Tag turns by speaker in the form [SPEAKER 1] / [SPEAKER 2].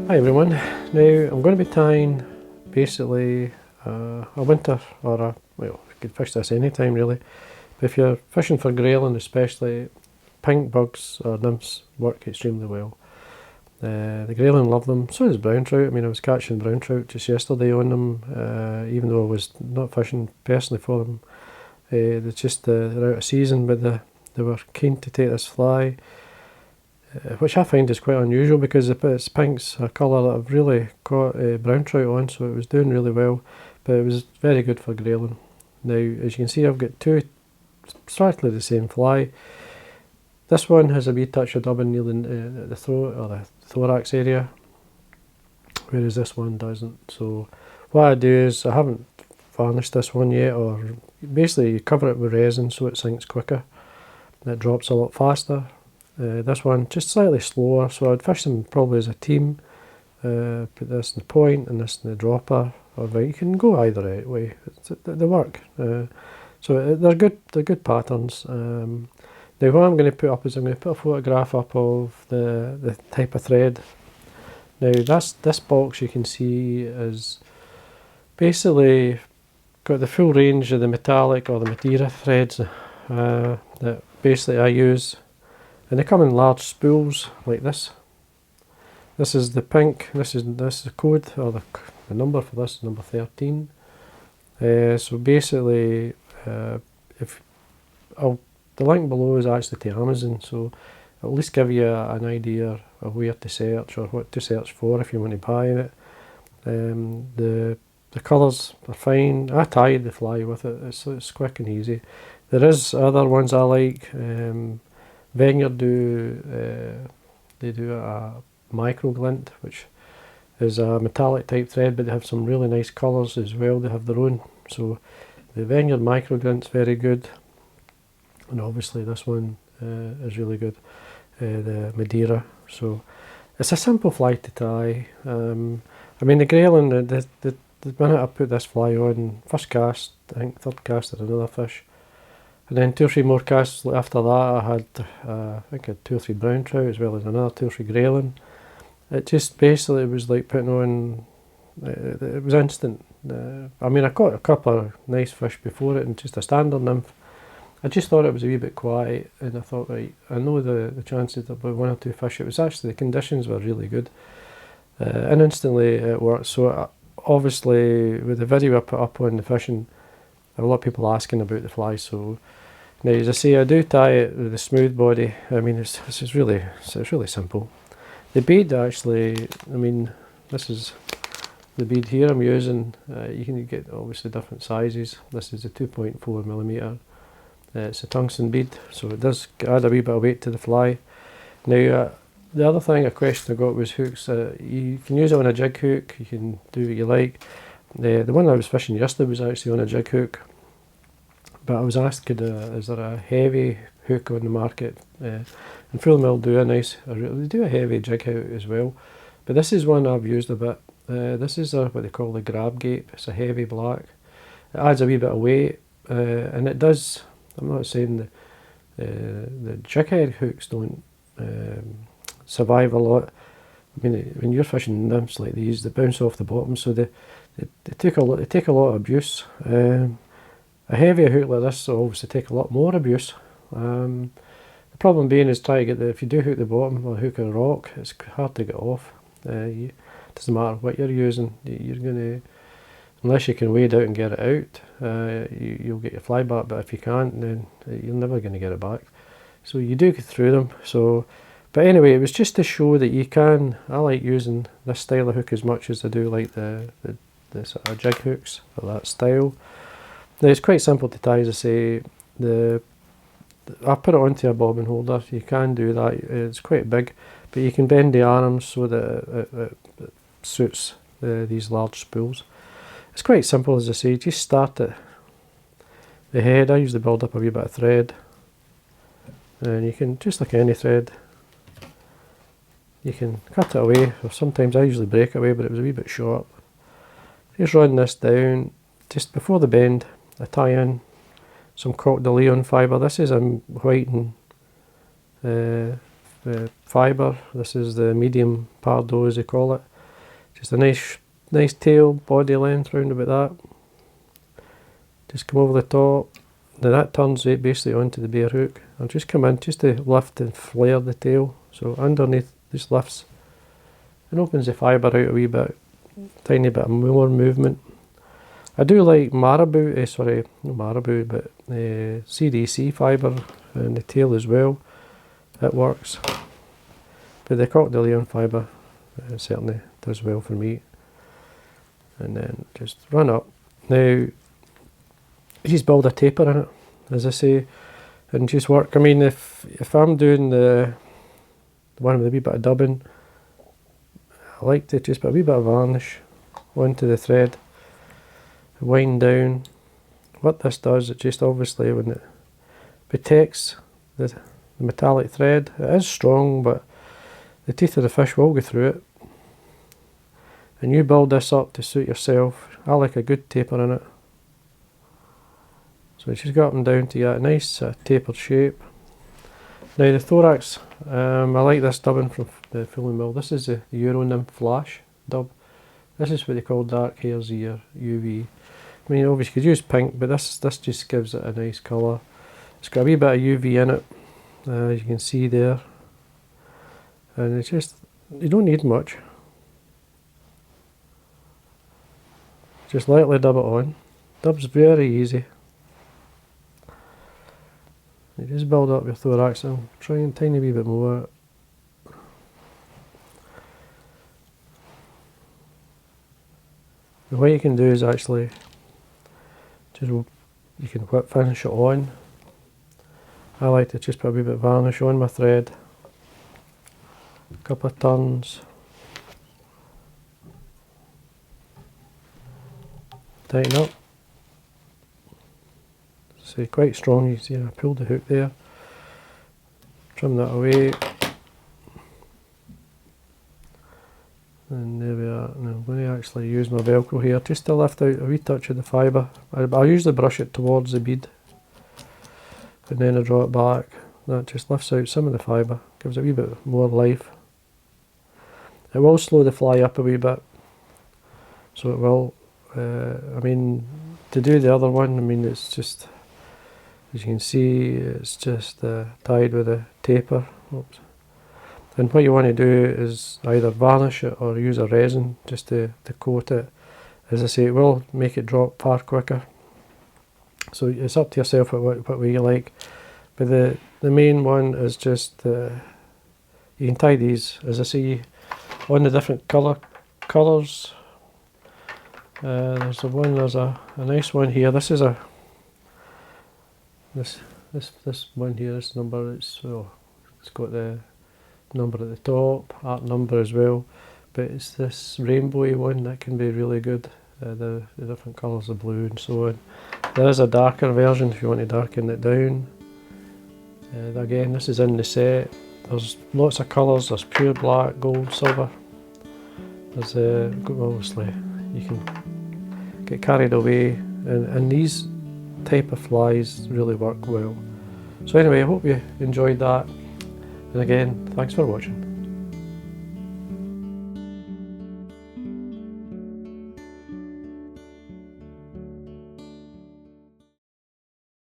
[SPEAKER 1] Hi everyone, now I'm going to be tying basically a winter or well, you could fish this anytime really, but if you're fishing for grayling especially, pink bugs or nymphs work extremely well. The grayling love them, so does brown trout. I mean, I was catching brown trout just yesterday on them, even though I was not fishing personally for them. They're out of season, but they were keen to take this fly. Which I find is quite unusual because it's pink's a colour that I've really caught brown trout on, so it was doing really well, but it was very good for grayling. Now, as you can see, I've got two exactly the same fly. This one has a wee touch of dubbing near the throat or the thorax area, whereas this one doesn't. So what I do is, I haven't varnished this one yet, or basically you cover it with resin so it sinks quicker and it drops a lot faster. This one just slightly slower, so I'd fish them probably as a team. Put this in the point and this in the dropper, or you can go either way. They work. So they're good patterns. Now what I'm going to put up is I'm going to put a photograph up of the type of thread. Now this box you can see is basically got the full range of the metallic or the Madeira threads that basically I use. And they come in large spools like this. This is the pink, this is the code, or the number for this is number 13. So basically, the link below is actually to Amazon, so at least give you an idea of where to search or what to search for if you want to buy it. The colours are fine. I tied the fly with it, it's quick and easy. There is other ones I like. Vineyard they do a micro glint, which is a metallic type thread, but they have some really nice colours as well. They have their own. So the Vineyard micro glint's very good, and obviously this one is really good. The Madeira. So it's a simple fly to tie. I mean the grayling. The minute I put this fly on, first cast, I think third cast at another fish. And then 2 or 3 more casts after that I had, I think I had 2 or 3 brown trout as well as another 2 or 3 grayling. It just basically was like putting on, it was instant. I mean I caught a couple of nice fish before it and just a standard nymph. I just thought it was a wee bit quiet and I thought, right, I know the chances of 1 or 2 fish. It was actually, the conditions were really good. And instantly it worked. So obviously with the video I put up on the fishing, there are a lot of people asking about the fly, so now as I say, I do tie it with a smooth body. I mean it's really simple. The bead actually, I mean this is the bead here I'm using. You can get obviously different sizes. This is a 2.4mm. It's a tungsten bead, so it does add a wee bit of weight to the fly. Now the other thing, a question I got was hooks. You can use it on a jig hook, you can do what you like. The one I was fishing yesterday was actually on a jig hook, but I was asked, is there a heavy hook on the market? And Full Mill do they do a heavy jig hook as well, but this is one I've used a bit. This is what they call the grab Gape. It's a heavy black. It adds a wee bit of weight, and it does. I'm not saying the jig head hooks don't survive a lot. I mean, when you're fishing nymphs like these, they bounce off the bottom, so they take a lot of abuse. A heavier hook like this will obviously take a lot more abuse. The problem being is try to get if you do hook the bottom or hook a rock, it's hard to get off. It doesn't matter what you're using, you're gonna, unless you can wade out and get it out, you'll get your fly back. But if you can't, then you're never going to get it back. So you do get through them. So. But anyway, it was just to show that you can. I like using this style of hook as much as I do like the sort of jig hooks of that style. Now it's quite simple to tie, as I say. I put it onto a bobbin holder. You can do that. It's quite big, but you can bend the arms so that it suits these large spools. It's quite simple, as I say. Just start at the head. I usually build up a wee bit of thread, and you can, just like any thread, you can cut it away, or sometimes I usually break it away, but it was a wee bit short. Just run this down, just before the bend, I tie in some Coq de Leon fibre. This is a white and fibre. This is the medium Pardo, as they call it. Just a nice tail, body length round about that. Just come over the top. Now that turns right basically onto the bare hook. I'll just come in just to lift and flare the tail. So underneath this lifts and opens the fibre out a wee bit. Tiny bit of more movement. I do like marabou, not marabou, but CDC fibre in the tail as well. It works. But the crocodile fibre certainly does well for me. And then just run up. Now, just build a taper in it, as I say, and just work. I mean, if I'm doing the one with a wee bit of dubbing, I like to just put a wee bit of varnish onto the thread, wind down. What this does, it just obviously when it protects the metallic thread, it is strong, but the teeth of the fish will go through it. And you build this up to suit yourself. I like a good taper in it. So it's just got them down to get a nice tapered shape. Now the thorax, I like this dubbing from the Fulling Mill. This is the Euro Nymph Flash dub. This is what they call dark hare's ear, UV. I mean, obviously you could use pink, but this just gives it a nice colour. It's got a wee bit of UV in it, as you can see there. And it's just, you don't need much. Just lightly dub it on. Dub's very easy. You just build up your thorax and try and tiny wee bit more. And what you can do is actually just you can finish it on. I like to just put a wee bit of varnish on my thread. A couple of turns. Tighten up. So quite strong, you see I pulled the hook there. Trim that away. And there we are. Now I'm going to actually use my Velcro here just to lift out a wee touch of the fibre. I'll usually brush it towards the bead. And then I draw it back. That just lifts out some of the fibre, gives it a wee bit more life. It will slow the fly up a wee bit. So it will. I mean, to do the other one, I mean, it's just, as you can see, it's just tied with a taper. Oops. And what you want to do is either varnish it or use a resin just to coat it. As I say, it will make it drop far quicker. So it's up to yourself what way you like. But the main one is just, you can tie these, as I say, on the different colours. There's a nice one here. This is this one here. This number it's got the number at the top, art number as well. But it's this rainbowy one that can be really good. The different colours of blue and so on. There is a darker version if you want to darken it down. Again, this is in the set. There's lots of colours. There's pure black, gold, silver. There's obviously you can get carried away, and these type of flies really work well. So anyway, I hope you enjoyed that, and again, thanks for watching.